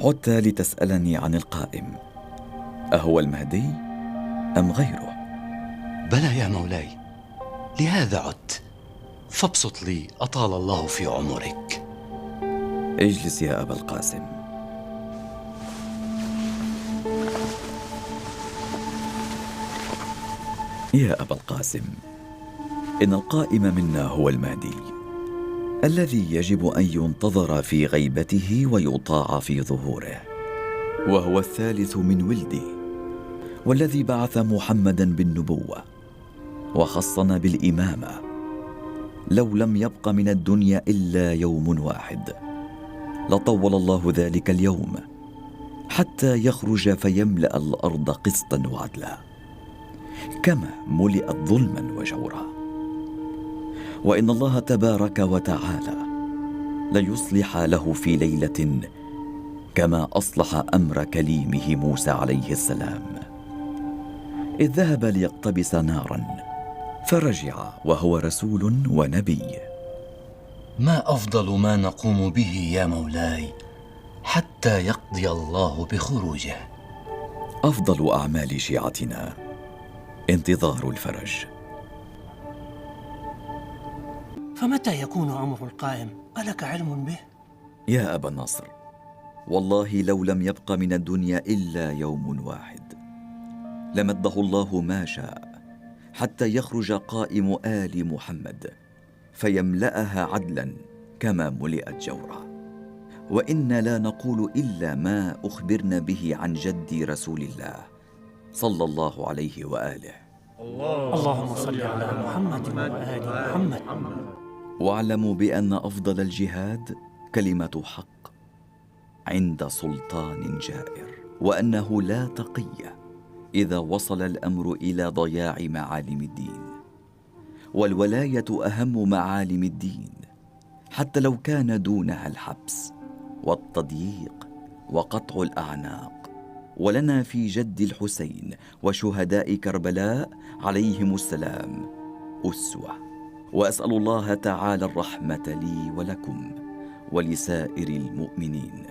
عدت لتسألني عن القائم، أهو المهدي أم غيره؟ بلى يا مولاي، لهذا عدت، فابسط لي أطال الله في عمرك. اجلس يا أبا القاسم. يا أبا القاسم، إن القائم منا هو المهدي، الذي يجب أن ينتظر في غيبته ويطاع في ظهوره، وهو الثالث من ولدي، والذي بعث محمدا بالنبوة وخصنا بالإمامة. لو لم يبق من الدنيا إلا يوم واحد لطول الله ذلك اليوم حتى يخرج فيملأ الأرض قسطا وعدلا، كما ملئت ظلما وجورا. وإن الله تبارك وتعالى ليصلح له في ليلة كما أصلح أمر كليمه موسى عليه السلام، إذ ذهب ليقتبس نارا فرجع وهو رسول ونبي. ما أفضل ما نقوم به يا مولاي حتى يقضي الله بخروجه؟ أفضل أعمال شيعتنا انتظار الفرج. فمتى يكون أمر القائم؟ ألك علم به؟ يا أبا النصر، والله لو لم يبق من الدنيا إلا يوم واحد لمده الله ما شاء حتى يخرج قائم آل محمد فيملأها عدلا كما ملئت جورا. وإنا لا نقول إلا ما أخبرنا به عن جد رسول الله صلى الله عليه وآله. اللهم صل على محمد وآل محمد. واعلموا بأن أفضل الجهاد كلمة حق عند سلطان جائر، وأنه لا تقي إذا وصل الأمر إلى ضياع معالم الدين. والولاية أهم معالم الدين، حتى لو كان دونها الحبس والتضييق وقطع الأعناق. ولنا في جد الحسين وشهداء كربلاء عليهم السلام أسوة، وأسأل الله تعالى الرحمة لي ولكم ولسائر المؤمنين.